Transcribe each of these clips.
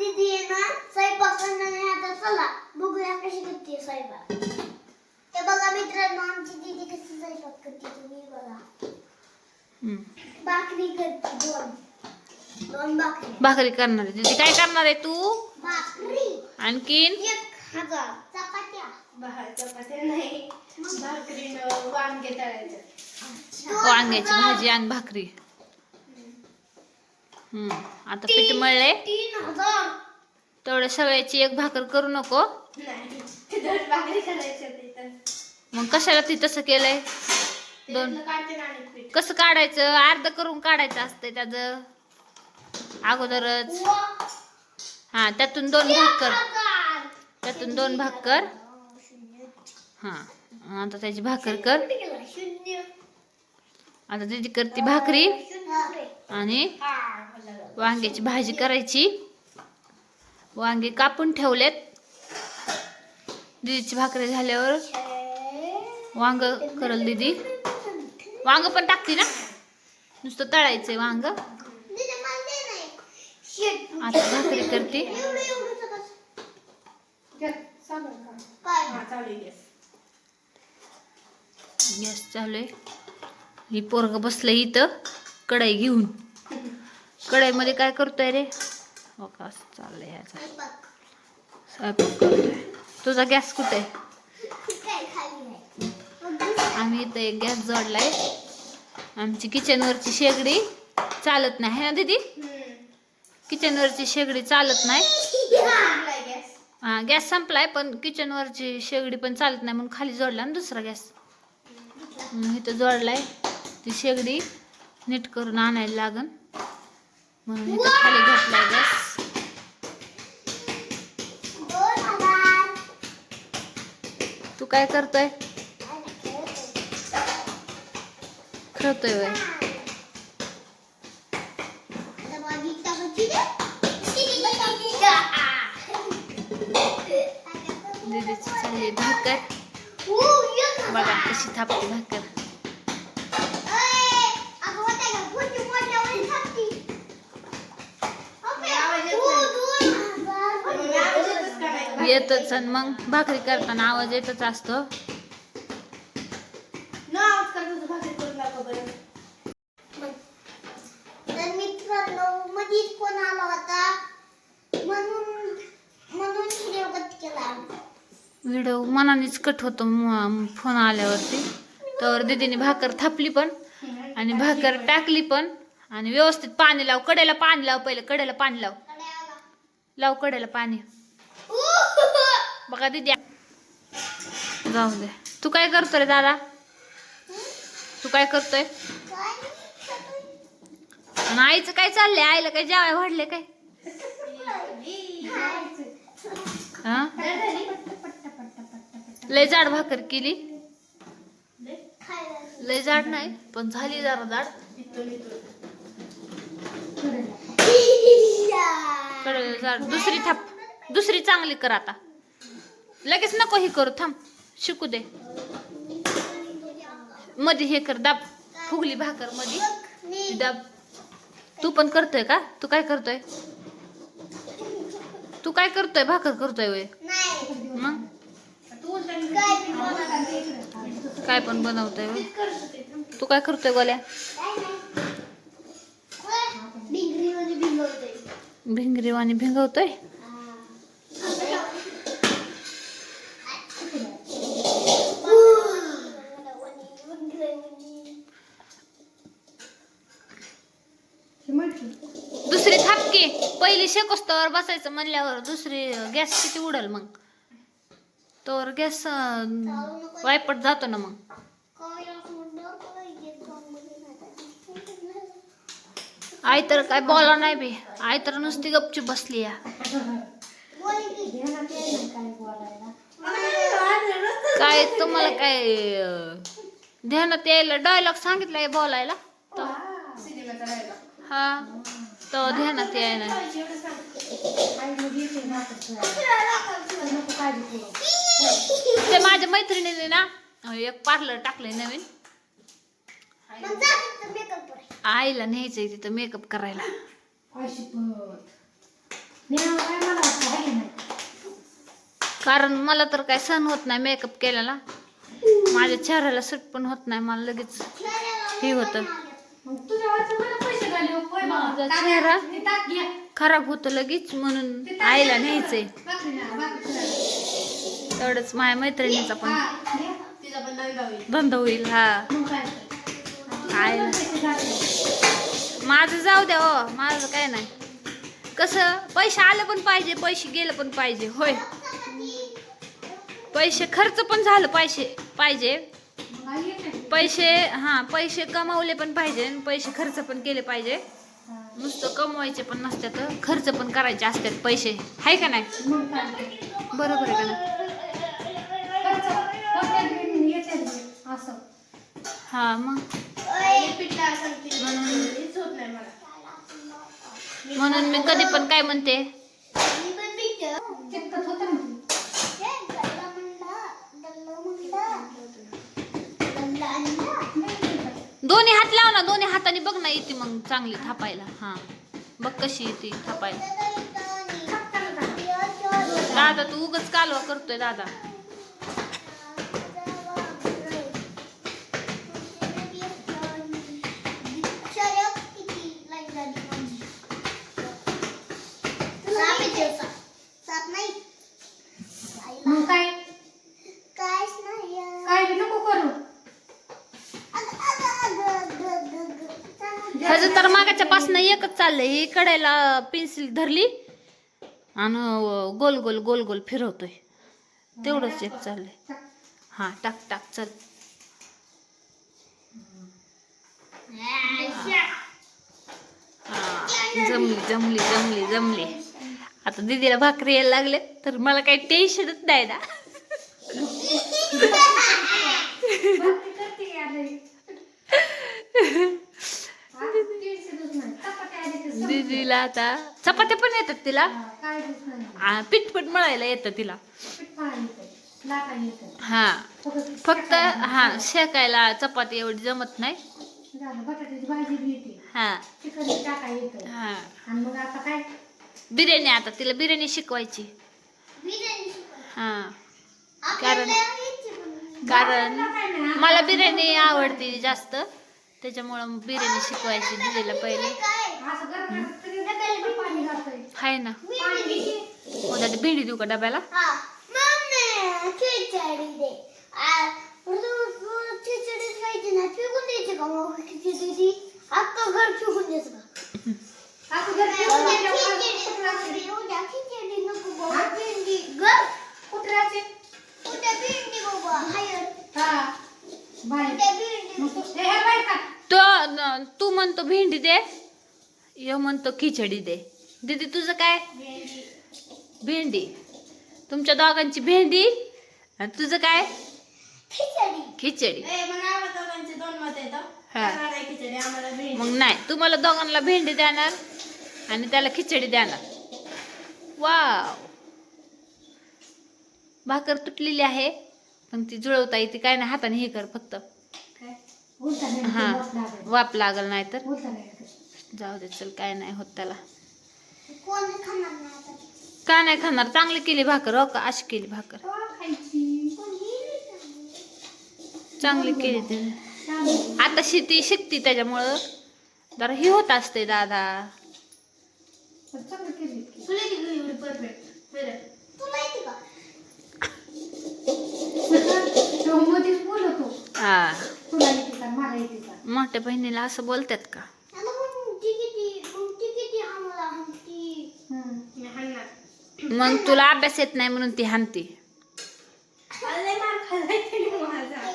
दीदी आहे ना स्वयंपाक करणार आता चला बघूया कशी करते स्वयंपाक. ते बघा मित्रांनो आमची दीदी कशी स्वयंपाक करते तुम्ही बघा. भाकरी करते दोन भाकरी करणार आहे दीदी. काय करणार आहे तू? भाकरी. आणखीन 1000 चपात्या नाही भाकरी वांगे तळायचे. वांग्याची भाजी आणि भाकरी. आता पीठ मळले 3000. तेवढ्या सगळ्याची एक भाकर करू नको. नाही दोन भाकरी करायच्या. मग कशाला ती तसं केलंय? दोन कसं काढायचं? अर्ध करून काढायचं असतंय त्याचं अगोदरच. हा त्यातून दोन भाग कर. हा आता त्याची भाकर कर. आता दीदी करते भाकरी आणि वांग्याची भाजी करायची. वांगे कापून ठेवलेत. दीदीची भाकरी झाल्यावर वांग करल दीदी. वांग पण टाकते ना? नुसतं तळायचंय वांग. आता भाकरी करते. गॅस चालू आहे. ही पोरग बसलं इथं कढई घेऊन. कढईमध्ये काय करतोय रे? हो का चाललंय ह्याचा स्वयंपाक करतोय. तुझा गॅस कुठे? आम्ही इथं एक गॅस जोडलाय. आमची किचनवरची शेगडी चालत नाही ना दीदी? किचनवरची शेगडी चालत नाही. हा गॅस संपलाय पण किचनवरची शेगडी पण चालत नाही म्हणून खाली जोडला ना दुसरा गॅस. इथं जोडलाय. ती शेगडी नीट करून आणायला लागन म्हणून इथं खाली घातलाय गॅस. तू काय करतोय? खेळतोय वय? दीदीची चालली भाकर. बघा कशी थापते भाकर. येतच आणि मग भाकरी करताना आवाज येतच असतो. तर मित्रांनो मधीच फोन आला होता म्हणून व्हिडिओ कट केला. व्हिडिओ मनानेच कट होतो फोन आल्यावरती. तर दीदीने भाकर थापली पण आणि भाकर टाकली पण. आणि व्यवस्थित पाणी लाव. कडेला पाणी लाव. पहिले कडेला पाणी लाव कडेला पाणी. बघा दीदी जाऊ दे. तू काय करतोय रे दादा? तू काय करतोय? आणि आईचं काय चाललंय? आईला काय जेवाय वाढले काय? हा लय जाड भाकर केली. लय जाड नाही पण झाली जरा जाड. जाड. दुसरी थाप. दुसरी चांगली कर आता. लगेच नको हे करू. थांब शिकू दे. मध्ये हे कर दाब. फुगली भाकर मध्ये दाब. तू पण करतोय का? तू काय करतोय? तू काय करतोय? भाकर करतोय वय? मग काय पण बनवतोय वय? तू काय करतोय गोल्या? भिंगरीवाणी भिंगवतोय. दुसरी थापकी. पहिली शेकोस्तवर बसायचं म्हणल्यावर दुसरी गॅस किती उडल मग. तर गॅस वायपट जातो ना मग. आई तर काय बोला नाही बी. आई तर नुसती गपचूप बसली या. काय तुम्हाला काय ध्यानात यायला? डायलॉग सांगितलाय बोलायला हा तो ध्यानात यायला. ते माझ्या मैत्रिणीने ना एक पार्लर टाकलंय नवीन. आईला न्यायचंय तिथं मेकअप करायला. नेहा काय मला वाटतं आहे की नाही? कारण मला तर काय सहन होत नाही मेकअप केलेला. माझ्या चेहऱ्याला सूट पण होत नाही, मला लगेच हे होतं. मग तुझ्यावरचं मला पैसे घालू होय बाबा. माझा ताक चेहरा घ्या, ते ताक घ्या. खराब होतं लगेच, म्हणून ते ताक आईला घ्या. न्यायचंय. भाकरी ना, भाकरी करा. तेवढंच माझ्या मैत्रिणीचा पण हा, घ्या. तिचा पण धंदा होईल. धंदा होईल. हा, मग काय तर. आईला पैसे घालू. माझं जाऊ द्या हो, माझं काय नाही. कसं पैसे आलं पण पाहिजे, पैसे गेलं पण पाहिजे. होय, पैसे खर्च पण झालं पाहिजे. मग आई येते. पैसे पैसे कमावले पण पाहिजे आणि पैसे खर्च पण केले पाहिजे. नुसतं कमवायचे पण नसतात, खर्च पण करायचे असतात पैसे. आहे का नाही? मग काय तर. बरोबर आहे का नाही? खर्च होत्यात बी, येत्यात बी. असं. हा, मग हे पिठलं असेल ते हेच होत नाही मला. म्हणून मी कधी पण काय म्हणते, चिकट होतं ना ते. दोन्ही हात लाव ना, दोन्ही हाताने बघ ना, येते मग चांगली थापायला. हा, बघ कशी येते थापायला. दादा तू उगाच कालवा करतोय दादा. मग काय काय बी नको करू. ह्याचं तर मागाच्या पासन एकच चाललंय, ही कडायला पेन्सिल धरली आणि गोल गोल गोल गोल फिरवतोय, तेवढंच एक चाललंय. हा, टाक टाक चल. हा, जमली जमली जमली जमली. आता दीदीला भाकरी यायला लागले तर मला काही टेन्शनच नाही ना. भाकरी करते की आता ही? आज टेन्शनच नाही. चपात्या आल्या की संपलं. दीदीला आता चपात्या पण येतात तिला, हा, काय दिवस नाही. पीठ पण मळायला येतं तिला. पीठ मळायला येतं. लाटायला येतं. हा, फक्त शेकायला चपाती एवढी जमत नाही. झालं, बटाट्याची भाजी बी येते. हा चिकन बी टाकायला येतं. हा, आणि मग आता काय बिर्याणी आता तिला बिर्याणी शिकवायची. हा, कारण मला बिर्याणी आवडते जास्त, त्याच्यामुळं बिर्याणी शिकवायची दीदीला पहिले. असं गरम तरी पाणी घालतंय. हाय ना, पाणी उद्या ते भेंडी देऊ का डब्याला? आता जर जेवण कुठे राहते? हा, बाहेर. मग तू हे बाहेर का? तू म्हणतो भेंडी दे, यो म्हणतो खिचडी दे. दीदी तुझं काय? भेंडी. तुमच्या दोघांची भेंडी आणि तुझं काय? खिचडी. हा. मग नाही, तुम्हाला दोघांना भेंडी देणार आणि त्याला खिचडी देणार. वाव, भाकर तुटलेली आहे पण ती जुळवता येते, काय नाही, हाताने हे कर फक्त. काय? उलटा नाही, हा, वाफ लागेल. वाप लागल नाही तर उलटा नाही लागेल. जाऊ दे, चल काय नाही होत त्याला. कोण खाणार नाही आता? का नाही खाणार? चांगली केली भाकर हो का, अशी केली भाकर केव्हा खायची? चांगली केली तिने. चालेल. आता शेती शिकती त्याच्यामुळं जरा हे होत असते दादा. पण चांगलं केली की. तुला येते का? तो मध्येच बोलतो. हा, तुला येते का? मला येते का? मोठ्या बहिणीला असं बोलतात का? आता मग ती किती आम्हाला हमती. हं. मग तुला अभ्यास येत नाही म्हणून ती हानती. लय मार खाल्लाय त्याने माझा.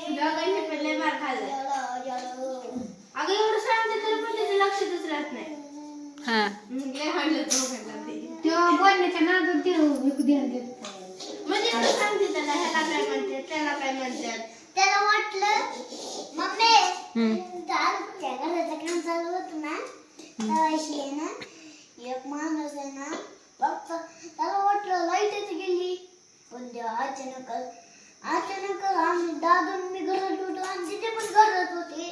दोघांनी पण लय मार खाल्लाय. अगं एवढं सांगते तरी पण त्याचं लक्षातच राहत नाही. हा, लय हाणलं दोघांना ते. तेव्हा बोलण्याच्या नादात ते एक ध्यान देत नाही. म्हणजे एवढं सांगते त्याला, ह्याला काय म्हणतात, त्याला काय म्हणतात. त्याला वाटलं मम्मी हम्म. त्या घराचं काम चालू होतं ना, तवाशी आहे ना, एक माणूस आहे ना, फक्त त्याला वाटलं लाईटच गेली. पण तेव्हा अचानक आम्ही दादून मी घरात होतो आणि तिथे पण घरात होते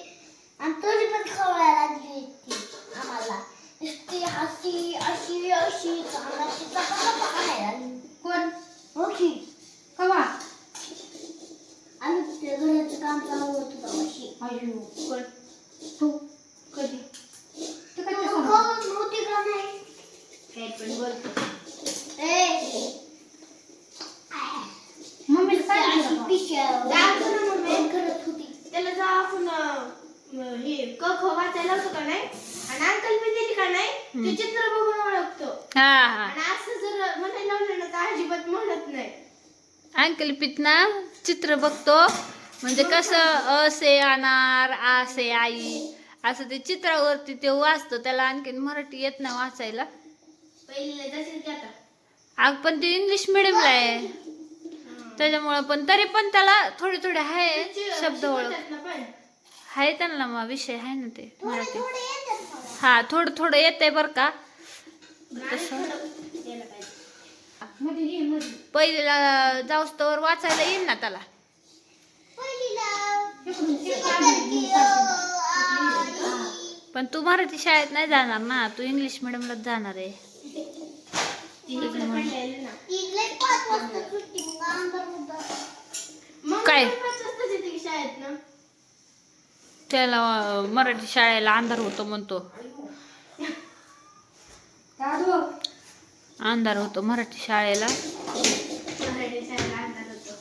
आणि तरी पण खवळायला लागली ती आम्हाला. नुसती अशी अशी अशी चांगली आहे कोण हो की कवा आणि त्या घराचं काम चालू होतं अशी अयो कोण तू कधी तू काय नव्हती का नाही काय पण बोलतो ए मम्मीला अशी सांगितलं पिशव्या दाखव ना मम्मी. करत होती त्याला जा आपण हे क ख वाचायला होतं का नाही आणि अंकल मी दिली का नाही ते चित्र बघून ओळखतो हा हा आणि असं जर म्हणायला लावलं ना तर अजिबात म्हणत नाही अंकलिपित ना चित्र बघतो म्हणजे कसं अ से अनार आ से आई असं ते चित्रावरती ते वाचतो. त्याला आणखीन मराठी येत नाही वाचायला. पहिलीला जसेल की आता आग पण ते इंग्लिश मिडियमला आहे त्याच्यामुळं पण तरी पण त्याला थोडे थोडे आहे शब्द ओळख शिकवतात ना पण आहे त्यांना मग विषय आहे ना ते मराठी. थोडे येतात मला हा थोडं थोडं येतंय बरं का. आणि थोडं यायला पाहिजे मध्ये ये मध्ये पहिलीला जाऊस तर वाचायला येईल ना त्याला. पण तू मराठी शाळेत नाही जाणार ना, तू इंग्लिश मिडियमलाच जाणार आहे. काय? शाळेत ना त्याला मराठी शाळेला अंधार होतो म्हणतो. अंधार होतो मराठी शाळेला. मराठी शाळेला आणणार होतो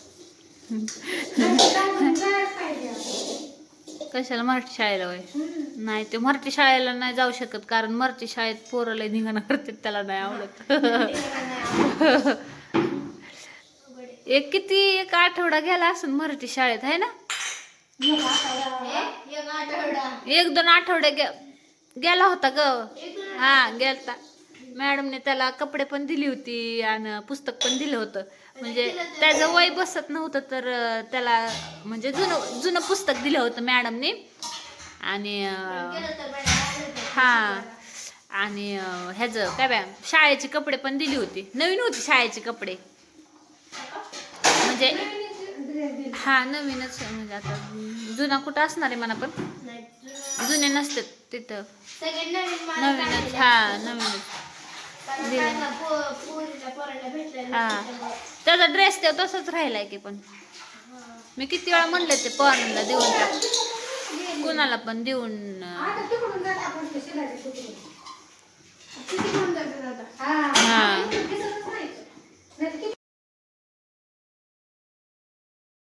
कशाला मराठी शाळेला होय? नाही ते मराठी शाळेला नाही जाऊ शकत कारण मराठी शाळेत पोरं लय धिंगाणा करतात, त्याला नाही आवडत. एक आठवडा गेला असून मराठी शाळेत आहे ना. एक आठवडा 1-2 आठवडे गेला होता ग. हा गेलता. मॅडमने त्याला कपडे पण दिली होती आणि पुस्तक पण दिलं होतं. म्हणजे त्याचं वय बसत नव्हतं तर त्याला म्हणजे जुनं पुस्तक दिलं होतं मॅडमने. आणि हा आणि ह्याचं काय बाय शाळेचे कपडे पण दिली होती. नवीन होती शाळेचे कपडे म्हणजे हा नवीनच म्हणजे आता जुना कुठं असणार आहे म्हणा पण जुने नसतात तिथं. नवीनच हा नवीनच हा त्याचा ड्रेस ते तसंच राहिलाय की. पण मी किती वेळा म्हणले ते पोरांना देऊन टाक, कुणाला पण देऊन हा